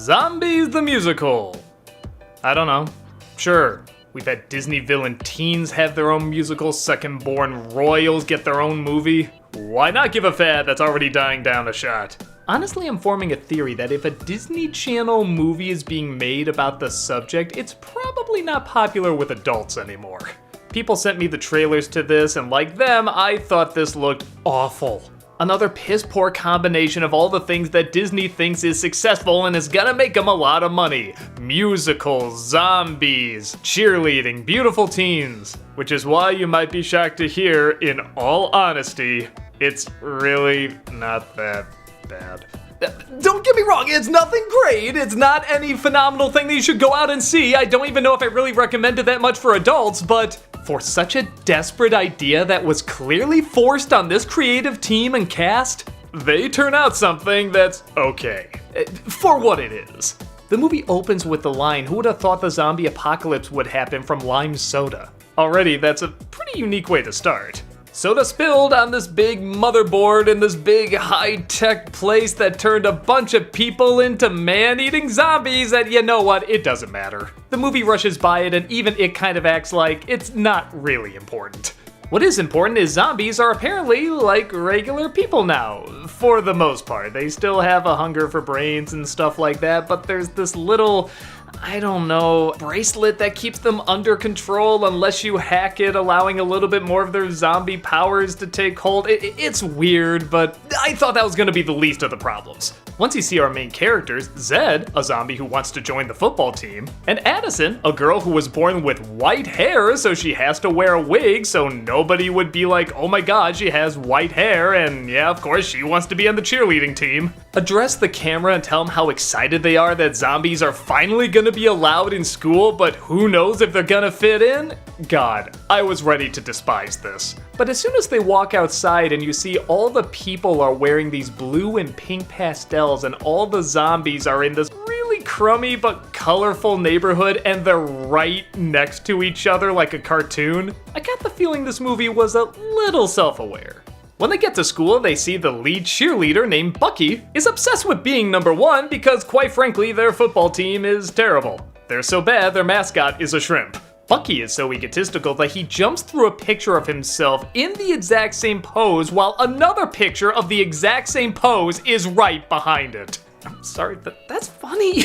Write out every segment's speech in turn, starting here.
Zombies the Musical. I don't know. Sure, we've had Disney villain teens have their own musical, second-born royals get their own movie. Why not give a fad that's already dying down a shot? Honestly, I'm forming a theory that if a Disney Channel movie is being made about the subject, it's probably not popular with adults anymore. People sent me the trailers to this, and like them, I thought this looked awful. Another piss-poor combination of all the things that Disney thinks is successful and is gonna make them a lot of money. Musicals, zombies, cheerleading, beautiful teens. Which is why you might be shocked to hear, in all honesty, it's really not that bad. Don't get me wrong, it's nothing great. It's not any phenomenal thing that you should go out and see. I don't even know if I really recommend it that much for adults, but for such a desperate idea that was clearly forced on this creative team and cast, they turn out something that's okay. For what it is. The movie opens with the line, "Who would have thought the zombie apocalypse would happen from lime soda?" Already, that's a pretty unique way to start. Soda spilled on this big motherboard in this big high-tech place that turned a bunch of people into man-eating zombies, and you know what, it doesn't matter. The movie rushes by it, and even it kind of acts like it's not really important. What is important is zombies are apparently like regular people now, for the most part. They still have a hunger for brains and stuff like that, but there's this little, I don't know, bracelet that keeps them under control unless you hack it, allowing a little bit more of their zombie powers to take hold. It's weird, but I thought that was gonna be the least of the problems. Once you see our main characters, Zed, a zombie who wants to join the football team, and Addison, a girl who was born with white hair, so she has to wear a wig so nobody would be like, oh my god, she has white hair, and yeah, of course, she wants to be on the cheerleading team, address the camera and tell them how excited they are that zombies are finally gonna be allowed in school, but who knows if they're gonna fit in? God, I was ready to despise this. But as soon as they walk outside and you see all the people are wearing these blue and pink pastels and all the zombies are in this really crummy but colorful neighborhood and they're right next to each other like a cartoon, I got the feeling this movie was a little self-aware. When they get to school, they see the lead cheerleader named Bucky is obsessed with being number one because quite frankly, their football team is terrible. They're so bad, their mascot is a shrimp. Bucky is so egotistical that he jumps through a picture of himself in the exact same pose while another picture of the exact same pose is right behind it. I'm sorry, that's funny.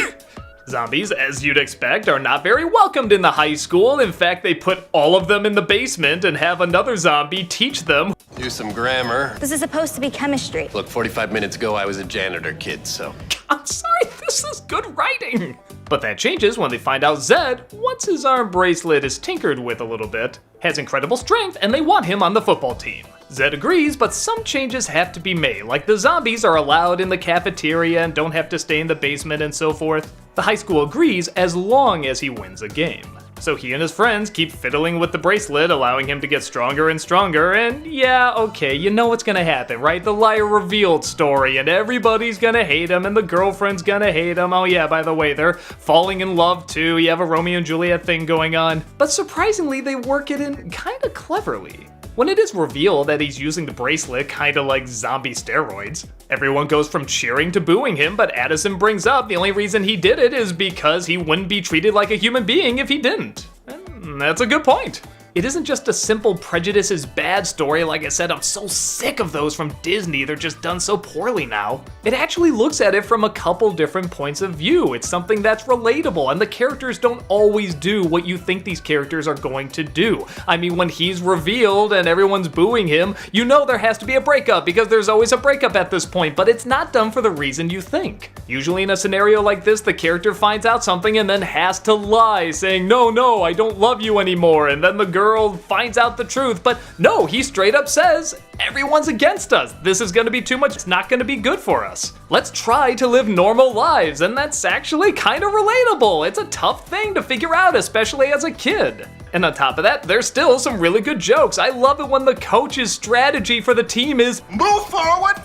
Zombies, as you'd expect, are not very welcomed in the high school. In fact, they put all of them in the basement and have another zombie teach them. Do some grammar. This is supposed to be chemistry. Look, 45 minutes ago, I was a janitor kid, so. I'm sorry, this is good writing. But that changes when they find out Zed, once his arm bracelet is tinkered with a little bit, has incredible strength and they want him on the football team. Zed agrees, but some changes have to be made, like the zombies are allowed in the cafeteria and don't have to stay in the basement and so forth. The high school agrees as long as he wins a game. So he and his friends keep fiddling with the bracelet, allowing him to get stronger and stronger, and yeah, okay, you know what's gonna happen, right? The liar revealed story, and everybody's gonna hate him, and the girlfriend's gonna hate him. Oh yeah, by the way, they're falling in love too. You have a Romeo and Juliet thing going on. But surprisingly, they work it in kinda cleverly. When it is revealed that he's using the bracelet kinda like zombie steroids, everyone goes from cheering to booing him, but Addison brings up the only reason he did it is because he wouldn't be treated like a human being if he didn't. And that's a good point. It isn't just a simple prejudice is bad story. Like I said, I'm so sick of those from Disney. They're just done so poorly now. It actually looks at it from a couple different points of view. It's something that's relatable, and the characters don't always do what you think these characters are going to do. I mean, when he's revealed and everyone's booing him, you know there has to be a breakup because there's always a breakup at this point, but it's not done for the reason you think. Usually in a scenario like this, the character finds out something and then has to lie, saying, no, I don't love you anymore, and then the girl finds out the truth, but no, he straight up says, everyone's against us. This is gonna be too much. It's not gonna be good for us. Let's try to live normal lives, and that's actually kind of relatable. It's a tough thing to figure out, especially as a kid. And on top of that, there's still some really good jokes. I love it when the coach's strategy for the team is move forward,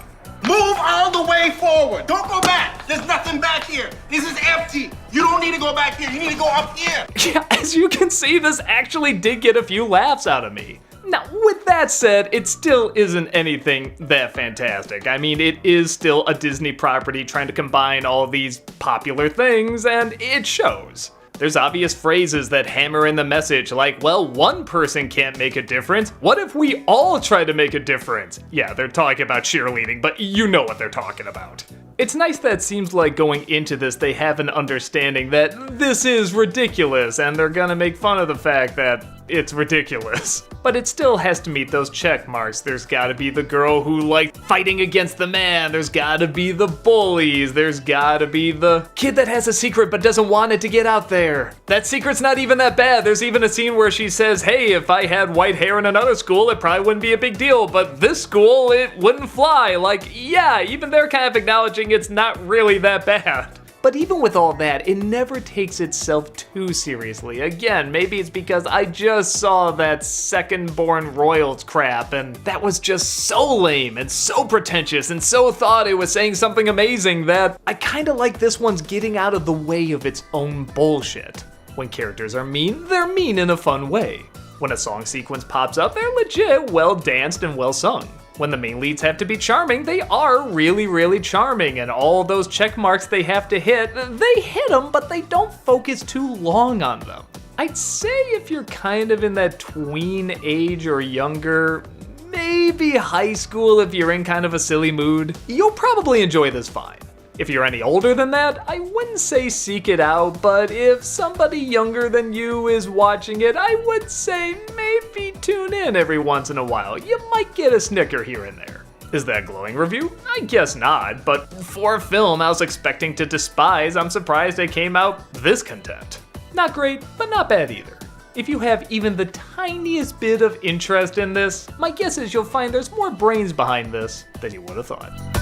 move all the way forward. Don't go back. There's nothing back here. This is empty. You don't need to go back here. You need to go up here. Yeah, as you can see, this actually did get a few laughs out of me. Now, with that said, it still isn't anything that fantastic. I mean, it is still a Disney property trying to combine all these popular things, and it shows. There's obvious phrases that hammer in the message like, well, one person can't make a difference. What if we all try to make a difference? Yeah, they're talking about cheerleading, but you know what they're talking about. It's nice that it seems like going into this they have an understanding that this is ridiculous and they're gonna make fun of the fact that it's ridiculous. But it still has to meet those check marks. There's gotta be the girl who likes fighting against the man. There's gotta be the bullies. There's gotta be the kid that has a secret but doesn't want it to get out there. That secret's not even that bad. There's even a scene where she says, hey, if I had white hair in another school, it probably wouldn't be a big deal, but this school, it wouldn't fly. Like, yeah, even they're kind of acknowledging it's not really that bad. But even with all that, it never takes itself too seriously. Again, maybe it's because I just saw that second-born royals crap, and that was just so lame and so pretentious and so thought it was saying something amazing that I kinda like this one's getting out of the way of its own bullshit. When characters are mean, they're mean in a fun way. When a song sequence pops up, they're legit, well danced and well sung. When the main leads have to be charming, they are really, really charming, and all those check marks they have to hit, they hit them, but they don't focus too long on them. I'd say if you're kind of in that tween age or younger, maybe high school if you're in kind of a silly mood, you'll probably enjoy this fine. If you're any older than that, I wouldn't say seek it out, but if somebody younger than you is watching it, I would say maybe tune in every once in a while. You might get a snicker here and there. Is that a glowing review? I guess not, but for a film I was expecting to despise, I'm surprised it came out this content. Not great, but not bad either. If you have even the tiniest bit of interest in this, my guess is you'll find there's more brains behind this than you would have thought.